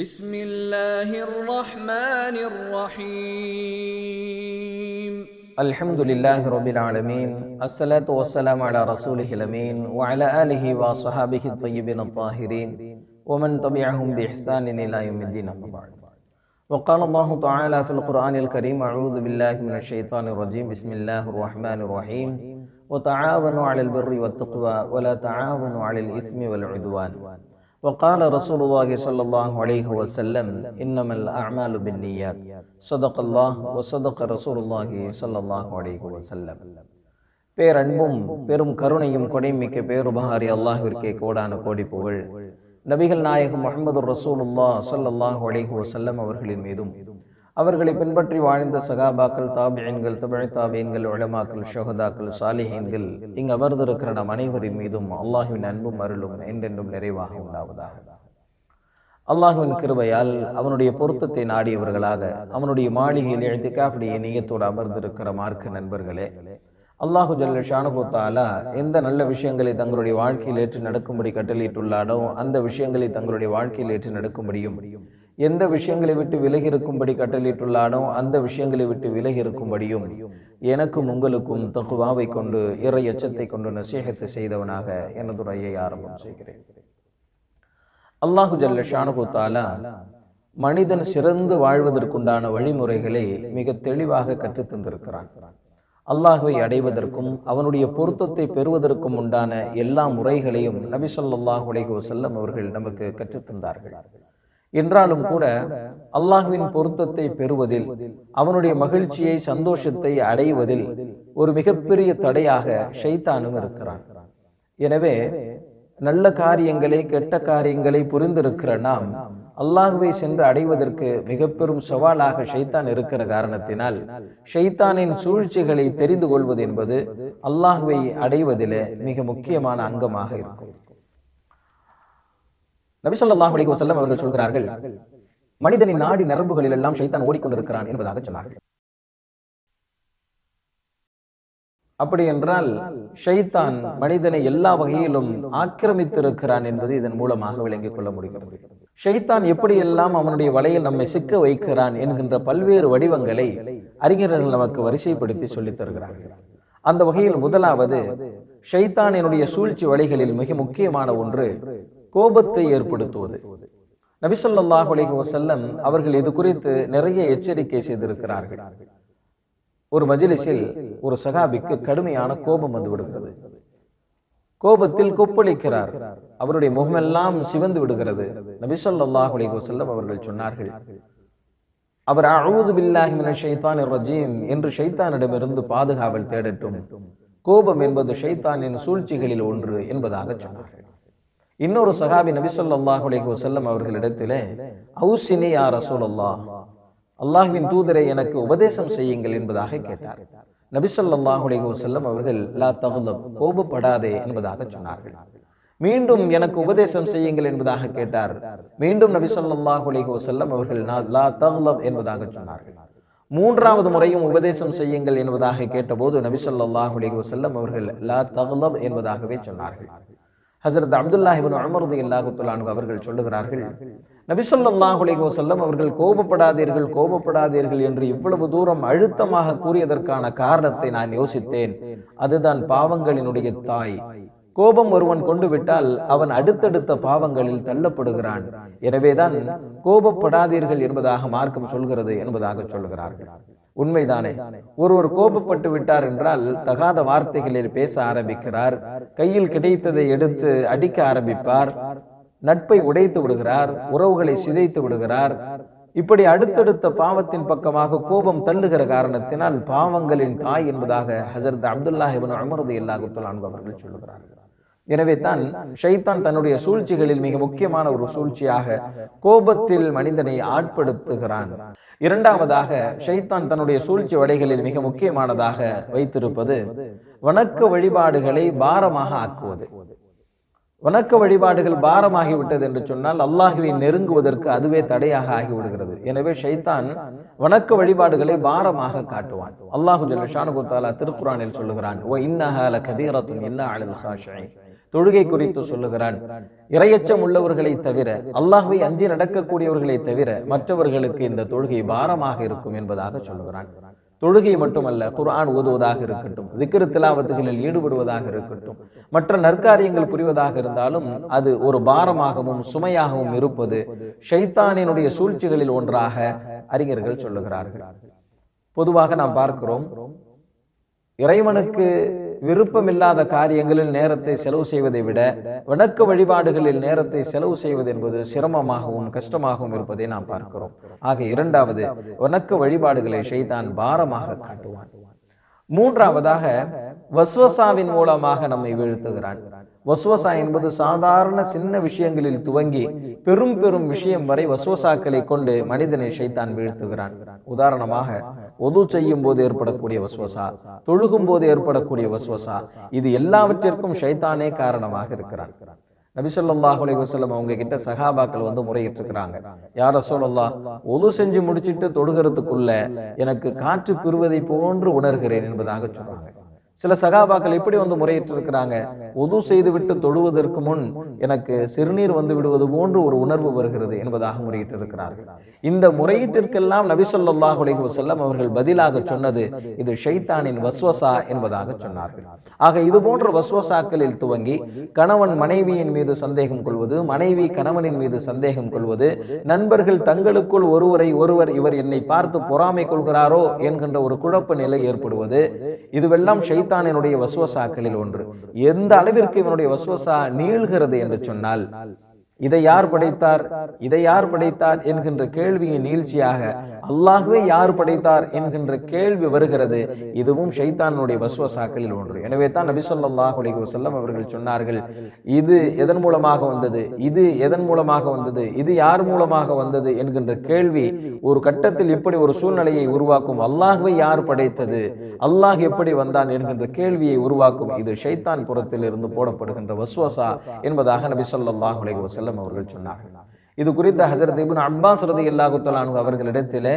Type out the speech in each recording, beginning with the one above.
بسم الله الرحمن الرحيم الحمد لله رب العالمين الصلاة والسلام على رسوله الأمين وعلى آله وصحابه الطيبين الطاهرين ومن تبعهم بإحسان إلى يوم الدين أما بعد. وقال الله تعالى في القرآن الكريم: أعوذ بالله من الشيطان الرجيم، بسم الله الرحمن الرحيم، وتعاونوا على البر والتقوى ولا تعاونوا على الإثم والعدوان. وقال رسول الله صلى الله عليه وسلم: إنما الأعمال بالنيات. صدق الله وصدق رسول الله صلى الله عليه وسلم. பேரன்பும் பெரும் கருணையும் கொடைமிக்க பேருபகாரி அல்லாஹ்விற்கே கோடான கோடி புகழ். நபிகள் நாயகம் முஹம்மது ரசூலுல்லாஹ் ஸல்லல்லாஹு அலைஹி வஸல்லம் அவர்களின் மீதும், அவர்களை பின்பற்றி வாழ்ந்த சகாபாக்கள், தாபிஈன்கள், தபஅ தாபிஈன்கள், உலமாக்கள், ஷுஹதாக்கள், சாலிஹீன்கள், இங்கு அமர்ந்திருக்கிற நம் அனைவரின் மீதும் அல்லாஹ்வின் அன்பும் அருளும் என்றென்றும் நிறைவாக உண்டாவதாக. அல்லாஹ்வின் கிருபையால் அவனுடைய பொருத்தத்தை நாடியவர்களாக அவனுடைய மாளிகையில் இஅ்திகாஃபுடைய நியத்தோடு அமர்ந்திருக்கிற மார்க்க நண்பர்களே, அல்லாஹு ஜல்ல ஷானுஹு தஆலா எந்த நல்ல விஷயங்களை தங்களுடைய வாழ்க்கையில் ஏற்று நடக்கும்படி கட்டளையிட்டுள்ளானோ அந்த விஷயங்களை தங்களுடைய வாழ்க்கையில் ஏற்று நடக்கும்படியும், எந்த விஷயங்களை விட்டு விலகி இருக்கும்படி கட்டளையிட்டுள்ளானோ அந்த விஷயங்களை விட்டு விலகி இருக்கும்படியும் எனக்கும் உங்களுக்கும் தக்வாவை கொண்டு இறை அச்சத்தை கொண்டு நசீஹத்து செய்தவனாக எனது உரையை ஆரம்பம் செய்கிறேன். அல்லாஹு ஜல்ல ஷானுஹு தஆலா மனிதன் சிறந்து வாழ்வதற்குண்டான வழிமுறைகளை மிக தெளிவாக கற்றுத் தந்திருக்கிறான். அல்லாஹ்வை அடைவதற்கும் அவனுடைய பொருத்தத்தை பெறுவதற்கும் உண்டான எல்லா முறைகளையும் நபி ஸல்லல்லாஹு அலைஹி வஸல்லம் அவர்கள் நமக்கு கற்றுத்தந்தார்கள். என்றாலும் கூட அல்லாஹ்வின் பொருத்தத்தை பெறுவதில், அவனுடைய மகிழ்ச்சியை, சந்தோஷத்தை அடைவதில் ஒரு மிகப்பெரிய தடையாக ஷைத்தானும் இருக்கிறான். எனவே நல்ல காரியங்களை, கெட்ட காரியங்களை புரிந்திருக்கிற நாம் அல்லாஹ்வை சென்று அடைவதற்கு மிக பெரும் சவாலாக ஷைத்தான் இருக்கிற காரணத்தினால் ஷைத்தானின் சூழ்ச்சிகளை தெரிந்து கொள்வது என்பது அல்லாஹ்வை அடைவதிலே மிக முக்கியமான அங்கமாக இருக்கும். நபி ஸல்லல்லாஹு அலைஹி வஸல்லம் அவர்கள் சொல்கிறார்கள், மனிதனின் நாடி நரம்புகளில் எல்லாம் ஷைத்தான் ஓடிக்கொண்டிருக்கிறான் என்பதாக சொன்னார்கள். அப்படி என்றால் ஷைத்தான் மனிதனை எல்லா வகையிலும் ஆக்கிரமித்திருக்கிறான் என்பது இதன் மூலமாக விளங்கிக் கொள்ள முடிகிறது. ஷைத்தான் எப்படியெல்லாம் அவனுடைய வலையில் நம்மை சிக்க வைக்கிறான் என்கின்ற பல்வேறு வடிவங்களை அறிஞர்கள் நமக்கு வரிசைப்படுத்தி சொல்லித் தருகிறார்கள். அந்த வகையில் முதலாவது, ஷைத்தானினுடைய சூழ்ச்சி வலைகளில் மிக முக்கியமான ஒன்று கோபத்தை ஏற்படுத்துவது. நபி ஸல்லல்லாஹு அலைஹி வஸல்லம் அவர்கள் இது குறித்து நிறைய எச்சரிக்கை செய்திருக்கிறார்கள். ஒரு மஜ்லிஸில் ஒரு சகாபிக்கு கடுமையான கோபம் வந்து விடுகிறது. கோபத்தில் கொப்பளிக்கிறார். அவருடைய முகமெல்லாம் சிவந்து விடுகிறது. நபி ஸல்லல்லாஹு அலைஹி வஸல்லம் அவர்கள் சொன்னார்கள், அவர் அஊது பில்லாஹி மினஷ் ஷைத்தானிர் ரஜீம் என்று ஷைத்தானிடமிருந்து பாதுகாவல் தேடட்டும். கோபம் என்பது ஷைத்தானின் சூழ்ச்சிகளில் ஒன்று என்பதாக சொன்னார்கள். இன்னொரு சகாபி நபி ஸல்லல்லாஹு அலைஹி வஸல்லம் அவர்களிடத்திலே, அவுசினி யா ரசூலல்லாஹ், அல்லாஹ்வின் தூதரை எனக்கு உபதேசம் செய்யுங்கள் என்பதாக கேட்டார். நபி ஸல்லல்லாஹு அலைஹி வஸல்லம் அவர்கள் லா தக்லப், கோபப்படாதே என்பதாக சொன்னார்கள். மீண்டும் எனக்கு உபதேசம் செய்யுங்கள் என்பதாக கேட்டார். மீண்டும் நபி ஸல்லல்லாஹு அலைஹி வஸல்லம் அவர்கள் லா தக்லப் என்பதாக சொன்னார்கள். மூன்றாவது முறையும் உபதேசம் செய்யுங்கள் என்பதாக கேட்டபோது நபி ஸல்லல்லாஹு அலைஹி வஸல்லம் அவர்கள் லா தக்லப் என்பதாகவே சொன்னார்கள். ஹஸரத் அப்துல்லாஹ் இப்னு உமர் ரலியல்லாஹு தஆலா அன்ஹு அவர்கள் சொல்லுகிறார்கள், நபி ஸல்லல்லாஹு அலைஹி வஸல்லம் அவர்கள் கோபப்படாதீர்கள், கோபப்படாதீர்கள் என்று இவ்வளவு தூரம் அழுத்தமாக கூறியதற்கான காரணத்தை நான் யோசித்தேன். அதுதான் பாவங்களினுடைய தாய். கோபம் ஒருவன் கொண்டு விட்டால் அவன் அடுத்தடுத்த பாவங்களில் தள்ளப்படுகிறான். எனவேதான் கோபப்படாதீர்கள் என்பதாக மார்க்கம் சொல்கிறது என்பதாக சொல்லுகிறார்கள். உண்மைதானே? ஒருவர் கோபப்பட்டு விட்டார் என்றால் தகாத வார்த்தைகளில் பேச ஆரம்பிக்கிறார். கையில் கிடைத்ததை எடுத்து அடிக்க ஆரம்பிப்பார். நட்பை உடைத்து விடுகிறார். உறவுகளை சிதைத்து விடுகிறார். இப்படி அடுத்தடுத்த பாவத்தின் பக்கமாக கோபம் தள்ளுகிற காரணத்தினால் பாவங்களின் தாய் என்பதாக ஹஸரத் அப்துல்லாஹ் இப்னு உமர் ரலியல்லாஹு தஆலா அன்ஹு அவர்கள் சொல்லுகிறார்கள். எனவே தான் ஷைத்தான் தன்னுடைய சூழ்ச்சிகளில் மிக முக்கியமான ஒரு சூழ்ச்சியாக கோபத்தில் மனிதனை ஆட்படுத்துகிறான். இரண்டாவதாக, ஷைத்தான் தன்னுடைய சூழ்ச்சி வலைகளில் மிக முக்கியமானதாக வைத்திருப்பது வணக்க வழிபாடுகளை பாரமாக ஆக்குவது. வணக்க வழிபாடுகள் பாரமாகிவிட்டது என்று சொன்னால் அல்லாஹ்வை நெருங்குவதற்கு அதுவே தடையாக ஆகிவிடுகிறது. எனவே ஷைத்தான் வணக்க வழிபாடுகளை பாரமாக காட்டுவான். அல்லாஹு ஜல்ல ஷானுஹு தஆலா திருக்குர்ஆனில் சொல்லுகிறான், வ இன்னஹா லகபீரத்துன் இல்லா அலல் காஷிஈன். தொழுகை குறித்து சொல்லுகிறான். இரையச்சம் உள்ளவர்களை தவிர, அல்லாஹ்வை அஞ்சி நடக்கக்கூடியவர்களை தவிர மற்றவர்களுக்கு இந்த தொழுகை பாரமாக இருக்கும் என்பதாக சொல்லுகிறான். தொழுகை மட்டுமல்ல, குர்ஆன் ஓதுவதாக இருக்கட்டும், திக்ர் திலாவத்துகளில் ஈடுபடுவதாக இருக்கட்டும், மற்ற நற்காரியங்கள் புரிவதாக இருந்தாலும் அது ஒரு பாரமாகவும் சுமையாகவும் இருப்பது ஷைத்தானினுடைய சூழ்ச்சிகளில் ஒன்றாக அறிஞர்கள் சொல்லுகிறார்கள். பொதுவாக நாம் பார்க்கிறோம், இறைவனுக்கு விருப்பமில்லாத காரியங்களில் நேரத்தை செலவு செய்வதை விட வணக்க வழிபாடுகளில் நேரத்தை செலவு செய்வது என்பது சிரமமாகவும் கஷ்டமாகவும் இருப்பதை நாம் பார்க்கிறோம். ஆக இரண்டாவது, வணக்க வழிபாடுகளை ஷைத்தான் பாரமாக காட்டுவான். மூன்றாவதாக, வஸ்வசாவின் மூலமாக நம்மை வீழ்த்துகிறான். வஸ்வசா என்பது சாதாரண சின்ன விஷயங்களில் துவங்கி பெரும் பெரும் விஷயம் வரை வஸ்வசாக்களை கொண்டு மனிதனை ஷைத்தான் வீழ்த்துகிறான். உதாரணமாக, ஒது செய்யும் போது ஏற்படக்கூடிய வஸ்வசா, தொழுகும் போது ஏற்படக்கூடிய வஸ்வசா, இது எல்லாவற்றிற்கும் ஷைத்தானே காரணமாக இருக்கிறான். நபி ஸல்லல்லாஹு அலைஹி வஸல்லம் அவங்க கிட்ட சஹாபாக்கள் வந்து முறையிட்டு இருக்கிறாங்க, யா ரசூலல்லாஹ், ஒது செஞ்சு முடிச்சிட்டு தொழுகிறதுக்குள்ள எனக்கு காற்று பெறுவதை போன்று உணர்கிறேன் என்பதாக சொல்றாங்க. சில சகாபாக்கள் எப்படி வந்து முறையிட்டு இருக்கிறாங்க, ஒது செய்துவிட்டு தொழுவதற்கு முன் எனக்கு சிறுநீர் வந்து விடுவது போன்று ஒரு உணர்வு வருகிறது என்பதாக முறையிட்டு இருக்கிறார்கள். இந்த முறையீட்டிற்கெல்லாம் நபி ஸல்லல்லாஹு அலைஹி வஸல்லம் அவர்கள் பதிலாக சொன்னது, இது ஷைத்தானின் வஸ்வசா என்பதாக சொன்னார்கள். ஆக இது போன்ற வஸ்வசாக்களில் துவங்கி கணவன் மனைவியின் மீது சந்தேகம் கொள்வது, மனைவி கணவனின் மீது சந்தேகம் கொள்வது, நண்பர்கள் தங்களுக்குள் ஒருவர் இவர் என்னை பார்த்து பொறாமை கொள்கிறாரோ என்கின்ற ஒரு குழப்ப நிலை ஏற்படுவது, இதுவெல்லாம் ஷைத்தானினுடைய வஸ்வசாக்களில் ஒன்று. எந்த அளவிற்கு இவனுடைய வஸ்வசா நீள்கிறது என்று சொன்னால், இதை யார் படைத்தார் என்கின்ற கேள்வியின் நீழ்ச்சியாக அல்லாஹ்வே யார் படைத்தார் என்கின்ற கேள்வி வருகிறது. இதுவும் ஷைத்தானுடைய வஸ்வசாக்களில் ஒன்று. எனவே தான் நபி ஸல்லல்லாஹு அலைஹி வஸல்லம் அவர்கள் சொன்னார்கள், இது எதன் மூலமாக வந்தது, இது எதன் மூலமாக வந்தது, இது யார் மூலமாக வந்தது என்கின்ற கேள்வி ஒரு கட்டத்தில் இப்படி ஒரு சூழ்நிலையை உருவாக்கும். அல்லாஹ்வை யார் படைத்தது, அல்லாஹ் எப்படி வந்தான் என்கின்ற கேள்வியை உருவாக்கும். இது ஷைத்தான் புறத்தில் இருந்து போடப்படுகின்ற வஸ்வசா என்பதாக நபி ஸல்லல்லாஹு அலைஹி வஸல்லம் அவர்கள் சொன்னார்கள். இது குறித்த ஹஜ்ரத் இப்னு அப்பாஸ் ரலியல்லாஹு தஆலா அன்ஹு அவர்களிடத்திலே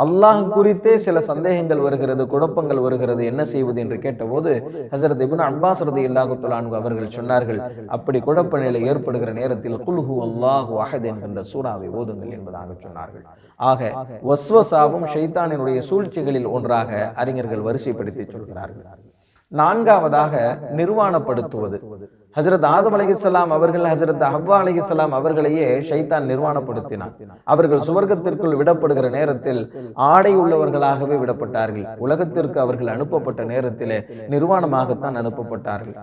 அல்லாஹ் குறித்தே சில சந்தேகங்கள் வருகிறது, குழப்பங்கள் வருகிறது, என்ன செய்வது என்று கேட்டபோது ஹஜ்ரத் இப்னு அப்பாஸ் ரலியல்லாஹு தஆலா அன்ஹு அவர்கள் சொன்னார்கள், அப்படி குழப்ப நிலை ஏற்படுகிற நேரத்தில் குல் ஹுவல்லாஹு அஹத் என்கின்ற சூராவை ஓதுங்கள் என்பதாக சொன்னார்கள். ஆக வஸ்வசாவும் ஷைத்தானினுடைய சூழ்ச்சிகளில் ஒன்றாக அறிஞர்கள் வரிசைப்படுத்தி சொல்கிறார்கள். நான்காவதாக, நிர்வாணப்படுத்துவது. ஹஜ்ரத் ஆதம் அலைஹிஸ்ஸலாம் அவர்கள் ஹஜ்ரத் ஹவ்வா அலைஹிஸ்ஸலாம் அவர்களையே ஷைத்தான் நிர்வாணப்படுத்தினான். அவர்கள் சுவர்க்கத்திற்குள் விடப்படுகிற நேரத்தில் ஆடை உள்ளவர்களாகவே விடப்பட்டார்கள். உலகத்திற்கு அவர்கள் அனுப்பப்பட்ட நேரத்திலே நிர்வாணமாகத்தான் அனுப்பப்பட்டார்கள்.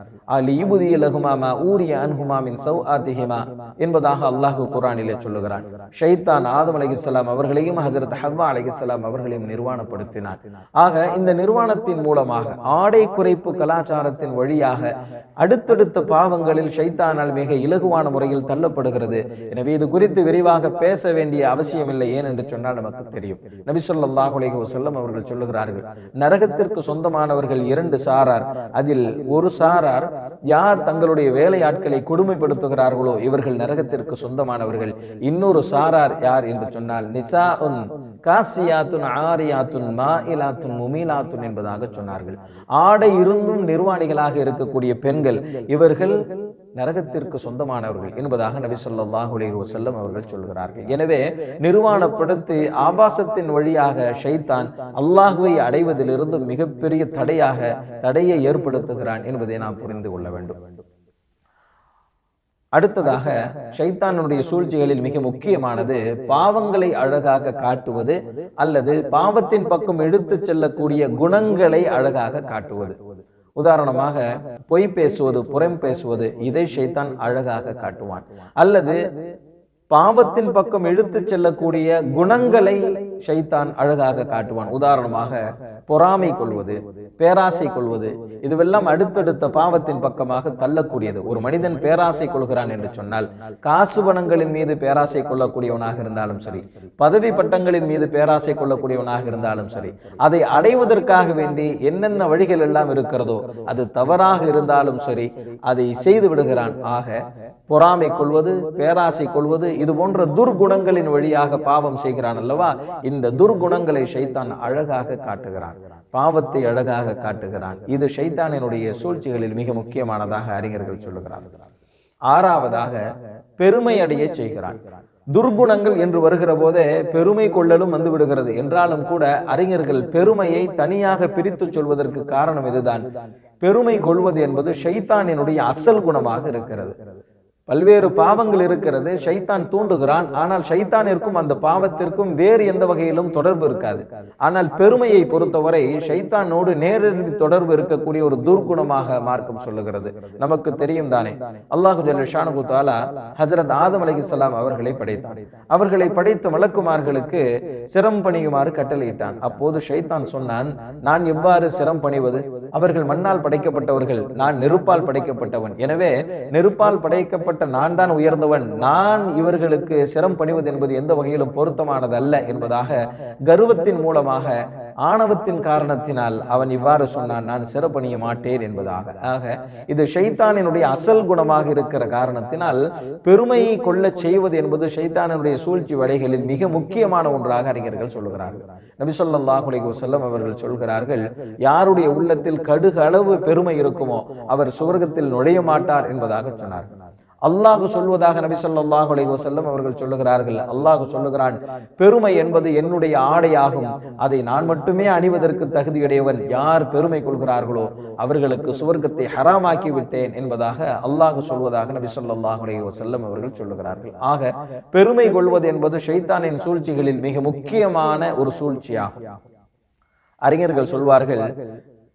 என்பதாக அல்லாஹ் குர்ஆனிலே சொல்லுகிறான். ஷைத்தான் ஆதம் அலைஹிஸ்ஸலாம் அவர்களையும் ஹஜ்ரத் ஹவ்வா அலைஹிஸ்ஸலாம் அவர்களையும் நிர்வாணப்படுத்தினான். ஆக இந்த நிர்வாணத்தின் மூலமாக, ஆடை குறைப்பு கலாச்சாரத்தின் வழியாக அடுத்தடுத்த பாவங்களில் ஷைத்தானால் மிக இலகுவான முறையில் தள்ளப்படுகிறது. எனவே இது குறித்து விரிவாக பேச வேண்டிய அவசியமில்லை. ஏன் என்று சொன்னால் நமக்கு தெரியும். நபி ஸல்லல்லாஹு அலைஹி வஸல்லம் அவர்கள் சொல்லுகிறார்கள், நரகத்திற்கு சொந்தமானவர்கள் இரண்டு சாரார். அதில் ஒரு சாரார் யார் தங்களுடைய வேலையாட்களை கொடுமைப்படுத்துகிறார்களோ இவர்கள் நரகத்திற்கு சொந்தமானவர்கள். இன்னொரு சாரார் யார் என்று சொன்னால் நிசாஉன் காசியாத்துன் ஆரியாத்துன் மாயிலாத்துன் முமீலாத்துன் என்பதாக சொன்னார்கள். ஆடை இருந்தும் நிர்வாணிகளாக இருக்கக்கூடிய பெண்கள், இவர்கள் நரகத்திற்கு சொந்தமானவர்கள் என்பதாக நபி ஸல்லல்லாஹு அலைஹி வஸல்லம் அவர்கள் சொல்கிறார்கள். எனவே நிர்வாணப்படுத்தி ஆபாசத்தின் வழியாக ஷைத்தான் அல்லாஹ்வை அடைவதிலிருந்து மிகப்பெரிய தடையை ஏற்படுத்துகிறான் என்பதை நாம் புரிந்து கொள்ள வேண்டும். அடுத்ததாக, ஷைத்தானுடைய சூழ்ச்சிகளில் மிக முக்கியமானது பாவங்களை அழகாக காட்டுவது அல்லது பாவத்தின் பக்கம் எடுத்து செல்லக்கூடிய குணங்களை அழகாக காட்டுவது. உதாரணமாக, பொய் பேசுவது, புறம் பேசுவது, இதை ஷைத்தான் அழகாக காட்டுவான். அல்லது பாவத்தின் பக்கம் எடுத்து செல்லக்கூடிய குணங்களை ஷைத்தான் அழகாக காட்டுவான். உதாரணமாக, பொறாமை கொள்வது, பேராசை கொள்வது, இதுவெல்லாம் அடுத்தடுத்த பாவத்தின் பக்கமாக தள்ளக்கூடியது. ஒரு மனிதன் பேராசை கொள்கிறான் என்று சொன்னால், காசு பணங்களின் மீது பேராசை கொள்ளக்கூடியவனாக இருந்தாலும் சரி, பதவி பட்டங்களின் மீது பேராசை கொள்ளக்கூடியவனாக இருந்தாலும் சரி, அதை அடைவதற்காக வேண்டி என்னென்ன வழிகள் எல்லாம் இருக்கிறதோ அது தவறாக இருந்தாலும் சரி அதை செய்து விடுகிறான். ஆக பொறாமை கொள்வது, பேராசை கொள்வது, இது போன்ற துர்குணங்களின் வழியாக பாவம் செய்கிறான் அல்லவா. இந்த துர்குணங்களை ஷைத்தான் அழகாக காட்டுகிறான், பாவத்தை அழகாக காட்டுகிறான். இது ஷைத்தானினுடைய சூழ்ச்சிகளில் மிக முக்கியமானதாக அறிஞர்கள் சொல்லுகிறார்கள். ஆறாவதாக பெருமை அடைய செய்கிறான். துர்குணங்கள் என்று வருகிற போதே பெருமை கொள்ளலும் வந்து விடுகிறது. என்றாலும் கூட அறிஞர்கள் பெருமையை தனியாக பிரித்து சொல்வதற்கு காரணம் இதுதான். பெருமை கொள்வது என்பது ஷைத்தானினுடைய அசல் குணமாக இருக்கிறது. பல்வேறு பாவங்கள் இருக்கிறது, ஷைத்தான் தூண்டுகிறான். ஆனால் ஷைத்தானிற்கும் அந்த பாவத்திற்கும் வேறு எந்த வகையிலும் தொடர்பு இருக்காது. ஆனால் பெருமையை பொறுத்தவரை ஷைத்தானோடு நேரடி தொடர்பு இருக்கக்கூடிய ஒரு துர்குணமாக மார்க்கம் சொல்லுகிறது. நமக்கு தெரியும் தானே, அல்லாஹு ஜல்ல ஷானஹு தஆலா ஹஜ்ரத் ஆதம் அலைஹிஸ்ஸலாம் அவர்களை படைத்தார். அவர்களை படைத்த மலக்குமார்களுக்கு சிரம் பணியுமாறு கட்டளையிட்டான். அப்போது ஷைத்தான் சொன்னான், நான் எவ்வாறு சிரம் பணிவது? அவர்கள் மண்ணால் படைக்கப்பட்டவர்கள், நான் நெருப்பால் படைக்கப்பட்டவன். எனவே நெருப்பால் படைக்கப்பட்ட நான் தான் உயர்ந்தவன், நான் இவர்களுக்கு சிரம் பணிவது என்பது எந்த வகையிலும் பொருத்தமானது அல்ல என்பதாக கர்வத்தின் மூலமாக, ஆணவத்தின் காரணத்தினால் அவன் இவ்வாறு சொன்னான், நான் சிறப்பணிய மாட்டேன் என்பதாக. ஆக இது ஷைத்தானினுடைய அசல் குணமாக இருக்கிற காரணத்தினால் பெருமையை கொள்ள செய்வது என்பது ஷைத்தானினுடைய சூழ்ச்சி வலைகளில் மிக முக்கியமான ஒன்றாக அறிஞர்கள் சொல்லுகிறார்கள். நபி ஸல்லல்லாஹு அலைஹி வஸல்லம் அவர்கள் சொல்கிறார்கள், யாருடைய உள்ளத்தில் கடுகு அளவு பெருமை இருக்குமோ அவர் சுவர்க்கத்தில் நுழைய மாட்டார் என்பதாக சொன்னார்கள். அல்லாஹ் சொல்வதாக நபி ஸல்லல்லாஹு அலைஹி வஸல்லம் அவர்கள் சொல்லுகிறார்கள், அல்லாஹ் சொல்லுகிறான், பெருமை என்பது என்னுடைய ஆடையாகும், அதை நான் மட்டுமே அணிவதற்கு தகுதியுடையவன். யார் பெருமை கொள்கிறார்களோ அவர்களுக்கு சுவர்க்கத்தை ஹராமாக்கி விட்டேன் என்பதாக அல்லாஹ் சொல்வதாக நபி ஸல்லல்லாஹு அலைஹி வஸல்லம் அவர்கள் சொல்லுகிறார்கள். ஆக பெருமை கொள்வது என்பது ஷைத்தானின் சூழ்ச்சிகளில் மிக முக்கியமான ஒரு சூழ்ச்சியாகும். அறிஞர்கள் சொல்வார்கள்,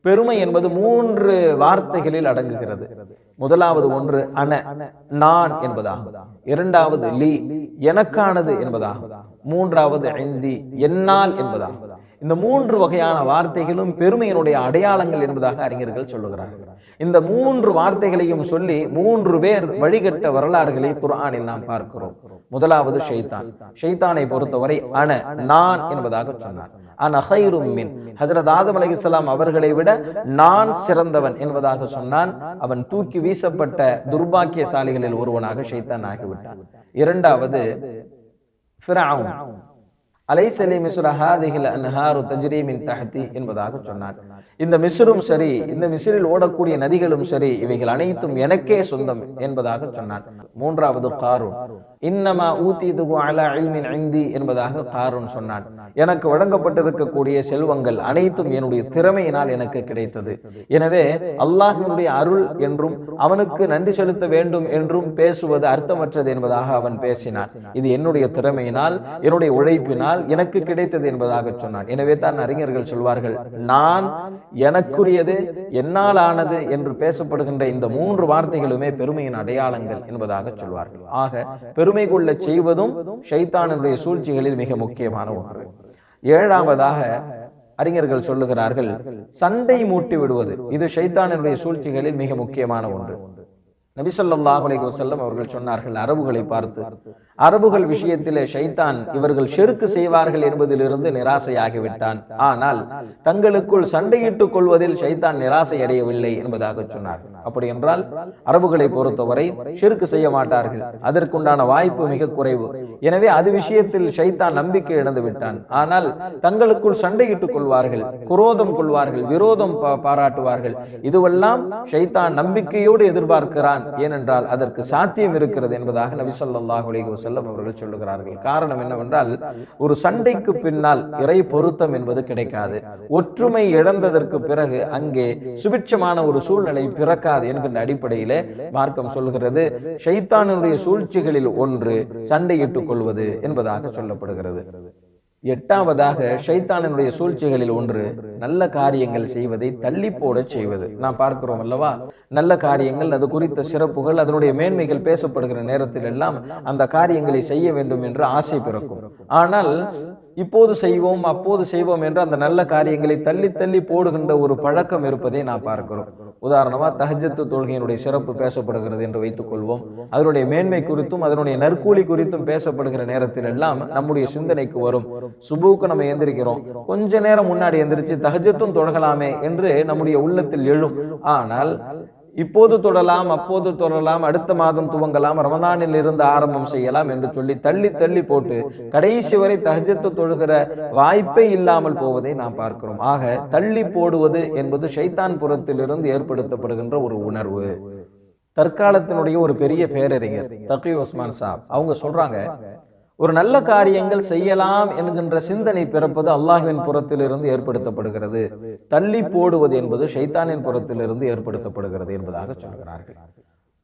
பெருமை என்பது 3 வார்த்தைகளில் அடங்குகிறது. முதலாவது ஒன்று அன, நான் என்பதாகும். இரண்டாவது லி, எனக்கானது என்பதாகும். மூன்றாவது இந்தி, என்னால் என்பதாகும். இந்த 3 வகையான வார்த்தைகளும் பெருமையினுடைய அடையாளங்கள் என்பதாக அறிஞர்கள் சொல்லுகிறார்கள். இந்த 3 வார்த்தைகளையும் சொல்லி 3 பேர் வழிகட்ட வரலாறுகளை குர்ஆனில் நாம் பார்க்கிறோம். முதலாவது ஷைத்தான். ஷைத்தானை பொறுத்தவரை அன, நான் என்பதாக சொன்னார். அன கைரும் மின், ஹஜ்ரத் ஆதம் அலைஹிஸ்ஸலாம் அவர்களை விட நான் சிறந்தவன் என்பதாக சொன்னான். அவன் தூக்கி வீசப்பட்ட துர்பாக்கியசாலிகளில் ஒருவனாக ஷைத்தான் ஆகிவிட்டான். இரண்டாவது ஃபிரௌன், அலைஸ லி மிஸ்ர ஹாதிஹில் அன்ஹாரு தஜ்ரி மின் தஹ்தி என்பதாக சொன்னான். இந்த மிஸ்ரும் சரி, இந்த மிஸ்ரில் ஓடக்கூடிய நதிகளும் சரி, இவைகள் அனைத்தும் எனக்கே சொந்தம் என்பதாக சொன்னான். மூன்றாவது காரூன், இன்னமா ஊதீதுஹு அலா இல்மின் இந்தி என்பதாக காரூன் சொன்னான். எனக்கு வழங்கப்பட்டிருக்கக்கூடிய செல்வங்கள் அனைத்தும் என்னுடைய திறமையினால் எனக்கு கிடைத்தது. எனவே அல்லாஹ்வினுடைய அருள் என்றும் அவனுக்கு நன்றி செலுத்த வேண்டும் என்றும் பேசுவது அர்த்தமற்றது என்பதாக அவன் பேசினான். இது என்னுடைய திறமையினால், என்னுடைய உழைப்பினால் எனக்கு கிடைத்தது என்பதாக சொன்னான். எனவே தான் அறிஞர்கள் சொல்வார்கள், நான், எனக்குரியது, என்னால் ஆனது என்று பேசப்படுகின்ற இந்த 3 வார்த்தைகளுமே பெருமையின் அடையாளங்கள் என்பதாக சொல்வார்கள். ஆக பெருமை கொள்ள செய்வதும் ஷைத்தானுடைய சூழ்ச்சிகளில் மிக முக்கியமான ஒன்று. ஏழாவதாக அறிஞர்கள் சொல்லுகிறார்கள், சண்டை மூட்டி விடுவது. இது ஷைத்தானுடைய சூழ்ச்சிகளில் மிக முக்கியமான ஒன்று. நபி ஸல்லல்லாஹு அலைஹி வஸல்லம் அவர்கள் சொன்னார்கள், அரபுகளை பார்த்து, அரபுகள் விஷயத்திலே ஷைத்தான் இவர்கள் ஷிர்க் செய்வார்கள் என்பதிலிருந்து நிராசையாகிவிட்டான். ஆனால் தங்களுக்குள் சண்டையிட்டுக் கொள்வதில் ஷைத்தான் நிராசை அடையவில்லை என்பதாக சொன்னார். அப்படி என்றால் அரபுகளை பொறுத்தவரை ஷிர்க் செய்ய மாட்டார்கள், அதற்குண்டான வாய்ப்பு மிக குறைவு. எனவே அது விஷயத்தில் ஷைத்தான் நம்பிக்கை இழந்து விட்டான். ஆனால் தங்களுக்குள் சண்டையிட்டுக் கொள்வார்கள், குரோதம் கொள்வார்கள், விரோதம் பாராட்டுவார்கள். இதுவெல்லாம் ஷைத்தான் நம்பிக்கையோடு எதிர்பார்க்கிறான். ஏனென்றால் அதற்கு சாத்தியம் இருக்கிறது என்பதாக நபி ஸல்லல்லாஹு அலைஹி வஸல்லம் அவர்கள் சொல்லுகிறார்கள். காரணம் என்னவென்றால், ஒரு சண்டைக்கு பின்னால் இறை பொருத்தம் என்பது கிடைக்காது. ஒற்றுமை இழந்ததற்கு பிறகு அங்கே சுபிட்சமான ஒரு சூழ்நிலை பிறக்காது என்கின்ற அடிப்படையிலே மார்க்கம் சொல்கிறது, ஷைத்தானுடைய சூழ்ச்சிகளில் ஒன்று சண்டையிட்டுக் கொள்வது என்பதாக சொல்லப்படுகிறது. எட்டாவதாக ஷைத்தானினுடைய சூழ்ச்சிகளில் ஒன்று நல்ல காரியங்கள் செய்வதை தள்ளி போட செய்வது. நாம் பார்க்கிறோம் அல்லவா, நல்ல காரியங்கள், அது குறித்த சிறப்புகள், அதனுடைய மேன்மைகள் பேசப்படுகிற நேரத்தில் எல்லாம் அந்த காரியங்களை செய்ய வேண்டும் என்று ஆசை பிறக்கும். ஆனால் இப்போது செய்வோம், அப்போது செய்வோம் என்று அந்த நல்ல காரியங்களை தள்ளி தள்ளி போடுகின்ற ஒரு பழக்கம் இருப்பதை நாம் பார்க்கிறோம். உதாரணமா தஹஜ்ஜத் தொழுகையினுடைய சிறப்பு பேசப்படுகிறது என்று வைத்துக் கொள்வோம். அதனுடைய மேன்மை குறித்தும் அதனுடைய நற்கூலி குறித்தும் பேசப்படுகிற நேரத்தில் எல்லாம் நம்முடைய சிந்தனைக்கு வரும், சுபுக்கு நம்ம எந்திரிக்கிறோம், கொஞ்ச நேரம் முன்னாடி எந்திரிச்சு தஹஜ்ஜத்தும் தொழகலாமே என்று நம்முடைய உள்ளத்தில் எழும். ஆனால் இப்போது தொடலாம், அப்போது தொடரலாம், அடுத்த மாதம் துவங்கலாம், ரமதானில் இருந்து ஆரம்பம் செய்யலாம் என்று சொல்லி தள்ளி தள்ளி போட்டு கடைசி வரை தஹஜ்ஜத் தொழுகிற வாய்ப்பே இல்லாமல் போவதை நாம் பார்க்கிறோம். ஆக தள்ளி போடுவது என்பது ஷைத்தான் புறத்திலிருந்து ஏற்படுத்தப்படுகின்ற ஒரு உணர்வு. தற்காலத்தினுடைய ஒரு பெரிய பேரறிஞர் தகி உஸ்மான் சாப் அவங்க சொல்றாங்க, ஒரு நல்ல காரியங்கள் செய்யலாம் என்கின்ற சிந்தனை பிறப்பது அல்லாஹ்வின் புறத்திலிருந்து ஏற்படுத்தப்படுகிறது, தள்ளி போடுவது என்பது ஷைத்தானின் புறத்திலிருந்து ஏற்படுத்தப்படுகிறது என்பதாக சொல்கிறார்கள்.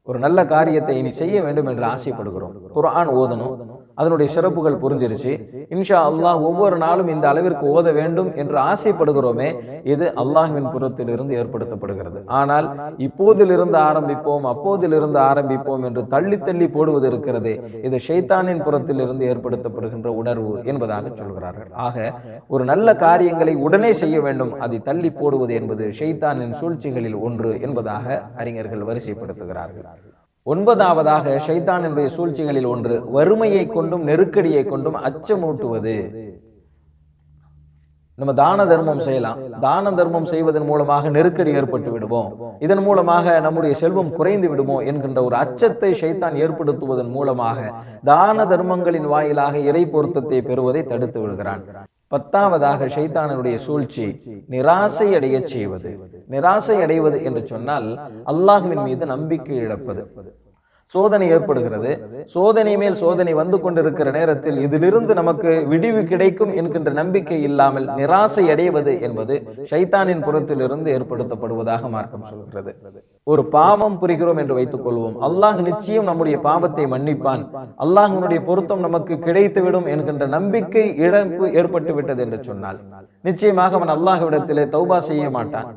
ஒரு நல்ல காரியத்தை இனி செய்ய வேண்டும் என்று ஆசைப்படுகிறோம், குர்ஆன் ஓதணும், அதனுடைய சிறப்புகள் புரிஞ்சிருச்சு, இன்ஷா அல்லாஹ் ஒவ்வொரு நாளும் இந்த அளவிற்கு ஓத வேண்டும் என்று ஆசைப்படுகிறோமே, இது அல்லாஹ்வின் புறத்திலிருந்து ஏற்படுத்தப்படுகிறது. ஆனால் இப்போதிலிருந்து ஆரம்பிப்போம், அப்போதிலிருந்து ஆரம்பிப்போம் என்று தள்ளி தள்ளி போடுவது இருக்கிறது, இது ஷைத்தானின் புறத்திலிருந்து ஏற்படுத்தப்படுகின்ற உணர்வு என்பதாக சொல்கிறார்கள். ஆக ஒரு நல்ல காரியங்களை உடனே செய்ய வேண்டும், அதை தள்ளி போடுவது என்பது ஷைத்தானின் சூழ்ச்சிகளில் ஒன்று என்பதாக அறிஞர்கள் வரிசைப்படுத்துகிறார்கள். ஒன்பதாவதாக ஷைத்தானினுடைய சூழ்ச்சிகளில் ஒன்று வறுமையை கொண்டும் நெருக்கடியை கொண்டும் அச்சமூட்டுவது. நம்ம தான தர்மம் செய்யலாம், தான தர்மம் செய்வதன் மூலமாக நெருக்கடி ஏற்பட்டு விடுவோம், இதன் மூலமாக நம்முடைய செல்வம் குறைந்து விடுமோ என்கின்ற ஒரு அச்சத்தை ஷைத்தான் ஏற்படுத்துவதன் மூலமாக தான தர்மங்களின் வாயிலாக இறை பொருத்தத்தை பெறுவதை தடுத்து விடுகிறான். பத்தாவதாக ஷைத்தானுடைய சூழ்ச்சி நிராசை அடைய செய்வது. நிராசை அடைவது என்று சொன்னால் அல்லாஹ்வின் மீது நம்பிக்கை இழப்பது. சோதனை ஏற்படுகிறது, சோதனை மேல் சோதனை வந்து கொண்டிருக்கிற நேரத்தில் இதிலிருந்து நமக்கு விடிவு கிடைக்கும் என்கின்ற நம்பிக்கை இல்லாமல் நிராசை அடைவது என்பது ஷைத்தானின் புறத்திலிருந்து ஏற்படுத்தப்படுவதாக மார்க்கம் சொல்கிறது. ஒரு பாவம் புரிகிறோம் என்று வைத்துக் கொள்வோம், அல்லாஹ் நிச்சயம் நம்முடைய பாவத்தை மன்னிப்பான், அல்லாஹ்வினுடைய பொருத்தம் நமக்கு கிடைத்துவிடும் என்கின்ற நம்பிக்கை இழப்பு ஏற்பட்டு விட்டது என்று சொன்னால் நிச்சயமாக அவன் அல்லாஹ்விடத்திலே தௌபா செய்ய மாட்டான்,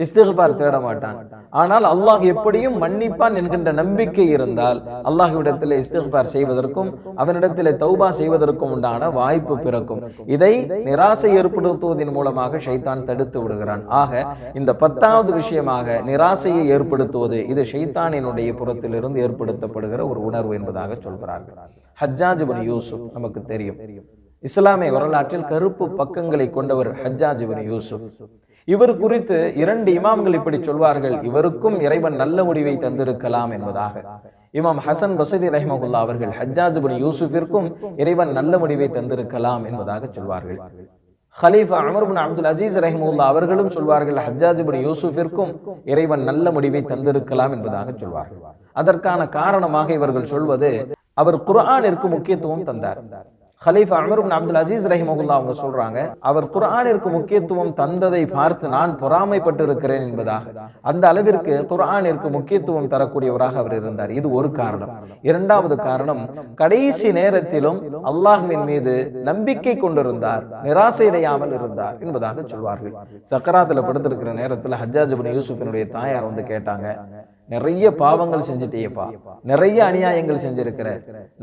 இஸ்திக்பார் தேட மாட்டான். ஆனால் அல்லாஹ் எப்படியும் மன்னிப்பான் என்கின்ற நம்பிக்கை இருந்தால் அல்லாஹ்விடத்திலே இஸ்திக்பார் செய்வதற்கும் அவனிடத்திலே தௌபா செய்வதற்கும் உண்டான வாய்ப்பு பிறக்கும். இதை நிராசை ஏற்படுத்துவதன் மூலமாக ஷைத்தான் தடுத்து விடுகிறான். ஆக இந்த 10வது விஷயமாக நிராசையை ஏற்படுத்துவது இது ஷைத்தானினுடைய புறத்திலிருந்து ஏற்படுத்தப்படுகிற ஒரு உணர்வு என்பதாக சொல்கிறார்கள். ஹஜ்ஜாஜ் இப்னு யூசுப் நமக்கு தெரியும், இஸ்லாமிய வரலாற்றில் கருப்பு பக்கங்களை கொண்டவர் ஹஜ்ஜாஜ் இப்னு யூசுப். இவர் குறித்து 2 இமாம்கள் இப்படி சொல்வார்கள், இவருக்கும் இறைவன் நல்ல முடிவை தந்திருக்கலாம் என்பதாக. இமாம் ஹசன் பஸ்ரி ரஹ்மத்துல்லாஹி அவர்கள் ஹஜ்ஜாஜ் இப்னு யூசுஃபிற்கும் இறைவன் நல்ல முடிவை தந்திருக்கலாம் என்பதாக சொல்வார்கள். ஹலீஃபா உமர் இப்னு அப்துல் அசீஸ் ரஹ்மத்துல்லாஹி அவர்களும் சொல்வார்கள், ஹஜ்ஜாஜ் இப்னு யூசுஃபிற்கும் இறைவன் நல்ல முடிவை தந்திருக்கலாம் என்பதாக சொல்வார்கள். அதற்கான காரணமாக இவர்கள் சொல்வது, அவர் குர்ஆனிற்கு முக்கியத்துவம் தந்தார். ஹலீஃபா உமர் இப்னு அப்துல் அசீஸ் ரஹிமஹுல்லாஹ் அவங்க சொல்றாங்க, அவர் குர்ஆனிற்கு முக்கியத்துவம் தந்ததை பார்த்து நான் பொறாமைப்பட்டு இருக்கிறேன் என்பதாக. அந்த அளவிற்கு குர்ஆனிற்கு முக்கியத்துவம் தரக்கூடியவராக அவர் இருந்தார். இது ஒரு காரணம். இரண்டாவது காரணம், கடைசி நேரத்திலும் அல்லாஹ்வின் மீது நம்பிக்கை கொண்டிருந்தார், நிராசையடையாமல் இருந்தார் என்பதாக சொல்வார்கள். சக்கராத்துல படுத்திருக்கிற நேரத்தில் ஹஜ்ஜாஜ் இப்னு யூசுஃபினுடைய தாயார் வந்து கேட்டாங்க, நிறைய பாவங்கள் செஞ்சுட்டேப்பா, நிறைய அநியாயங்கள் செஞ்சிருக்கிற,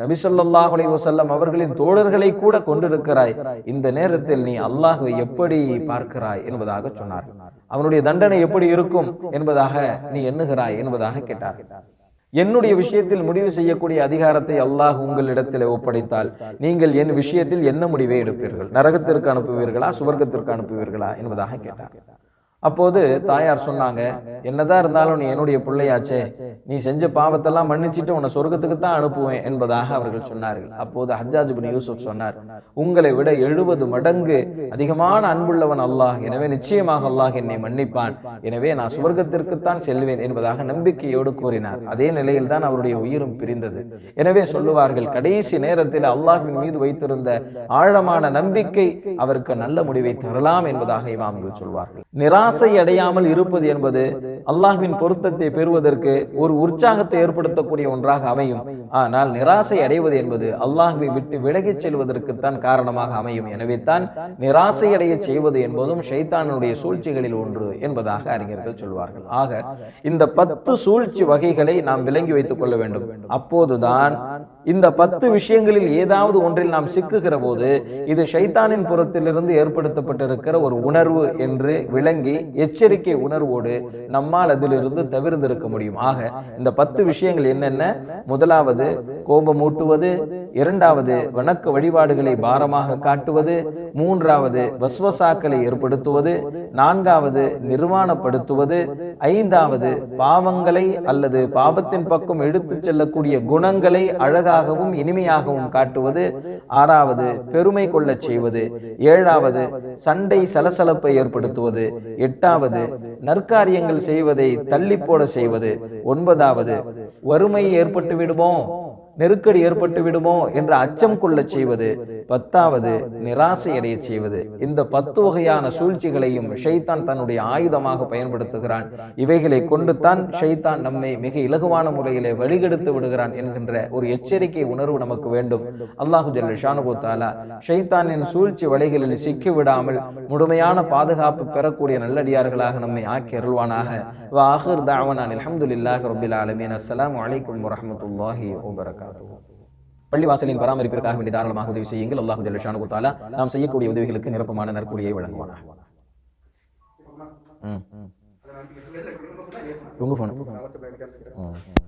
நபி ஸல்லல்லாஹு அலைஹி வஸல்லம் அவர்களின் தோழர்களை கூட கொண்டிருக்கிறாய், இந்த நேரத்தில் நீ அல்லாஹ்வை எப்படி பார்க்கிறாய் என்பதாக சொன்னார். அவனுடைய தண்டனை எப்படி இருக்கும் என்பதாக நீ எண்ணுகிறாய் என்பதாக கேட்டார். என்னுடைய விஷயத்தில் முடிவு செய்யக்கூடிய அதிகாரத்தை அல்லாஹ் உங்களிடத்தில் ஒப்படைத்தால் நீங்கள் என் விஷயத்தில் என்ன முடிவை எடுப்பீர்கள்? நரகத்திற்கு அனுப்புவீர்களா, சுவர்க்கத்திற்கு அனுப்புவீர்களா என்பதாக கேட்டார். அப்போது தாயார் சொன்னாங்க, என்னதான் இருந்தாலும் நீ என்னுடைய பிள்ளையாச்சே, நீ செஞ்ச பாவத்தெல்லாம் மன்னிச்சுட்டு உன்னை சொர்க்கத்துக்கு தான் அனுப்புவேன் என்பதாக அவர்கள் சொன்னார்கள். அப்போது ஹஜ்ஜாஜ் இப்னு யூசுப் சொன்னார், உங்களை விட 70 மடங்கு அதிகமான அன்புள்ளவன் அல்லாஹ், எனவே நிச்சயமாக அல்லாஹ் என்னை மன்னிப்பான், எனவே நான் சுவர்க்கத்திற்குத்தான் செல்வேன் என்பதாக நம்பிக்கையோடு கூறினார். அதே நிலையில் தான் அவருடைய உயிரும் பிரிந்தது. எனவே சொல்லுவார்கள், கடைசி நேரத்தில் அல்லாஹ்வின் மீது வைத்திருந்த ஆழமான நம்பிக்கை அவருக்கு நல்ல முடிவை தரலாம் என்பதாக இமாம்கள் சொல்வார்கள். நிராசை அடையாமல் இருப்பது என்பது அல்லாஹ்வின் பொருத்தத்தை பெறுவதற்கு ஒரு உற்சாகத்தை ஏற்படுத்தக்கூடிய ஒன்றாக அமையும். ஆனால் நிராசை அடைவது என்பது அல்லாஹ்வை விட்டு விலகிச் செல்வதற்குத்தான் காரணமாக அமையும். எனவே தான் நிராசை அடைய செய்வது என்பதும் ஷைத்தானுடைய சூழ்ச்சிகளில் ஒன்று என்பதாக அறிஞர்கள் சொல்வார்கள். ஆக இந்த 10 சூழ்ச்சி வகைகளை நாம் விளங்கி வைத்துக் கொள்ள வேண்டும். அப்போதுதான் இந்த 10 விஷயங்களில் ஏதாவது ஒன்றில் நாம் சிக்குகிற போது இது ஷைத்தானின் புறத்திலிருந்து ஏற்படுத்தப்பட்டிருக்கிற ஒரு உணர்வு என்று விளங்கி எச்சரிக்கை உணர்வோடு நம்மால் அதிலிருந்து தவிர்ந்திருக்க முடியும். ஆக இந்த 10 விஷயங்கள் என்னென்ன? முதலாவது கோபமூட்டுவது, இரண்டாவது வணக்க வழிபாடுகளை பாரமாக காட்டுவது, மூன்றாவது வஸ்வசாக்களை ஏற்படுத்துவது, நான்காவது நிர்வாணப்படுத்துவது, ஐந்தாவது பாவங்களை அல்லது பாவத்தின் பக்கம் எடுத்துச் செல்லக்கூடிய குணங்களை அழகாகவும் இனிமையாகவும் காட்டுவது, ஆறாவது பெருமை கொள்ளச் செய்வது, ஏழாவது சண்டை சலசலப்பை ஏற்படுத்துவது, எட்டாவது நற்காரியங்கள் செய்வதை தள்ளி போட செய்வது, ஒன்பதாவது வறுமை ஏற்பட்டு விடுமோ, நெருக்கடி ஏற்பட்டு விடுமோ என்ற அச்சம் கொள்ள செய்வது, பத்தாவது நிராசை அடைய செய்வது. இந்த 10 வகையான சூழ்ச்சிகளையும் ஷைத்தான் தன்னுடைய ஆயுதமாக பயன்படுத்துகிறான். இவைகளை கொண்டு தான் ஷைத்தான் நம்மை மிக இலகுவான முறையிலே வழிகெடுத்து விடுகிறான் என்கின்ற ஒரு எச்சரிக்கை உணர்வு நமக்கு வேண்டும். அல்லாஹு ஜல்ல ஷானுஹு தஆலா ஷைத்தானின் சூழ்ச்சி வலைகளில் சிக்கி விடாமல் முழுமையான பாதுகாப்பு பெறக்கூடிய நல்லடியார்களாக நம்மை ஆக்கி அருள்வானாக. வ ஆகிர் தஅவானா அல்ஹம்துலில்லாஹி ரப்பில் ஆலமீன். அஸ்ஸலாமு அலைக்கும் வரஹ்மத்துல்லாஹி வபரகாத்துஹு. பள்ளிவாசலின் பராமரிப்பிற்காக வேண்டி தாராளமாக உதவி செய்யுங்கள். அல்லாஹு ஜல்ல ஷானுஹு தஆலா நாம் செய்யக்கூடிய உதவிகளுக்கு நிரப்பமான நற்கூலியை வழங்குவானாக. உங்க போன்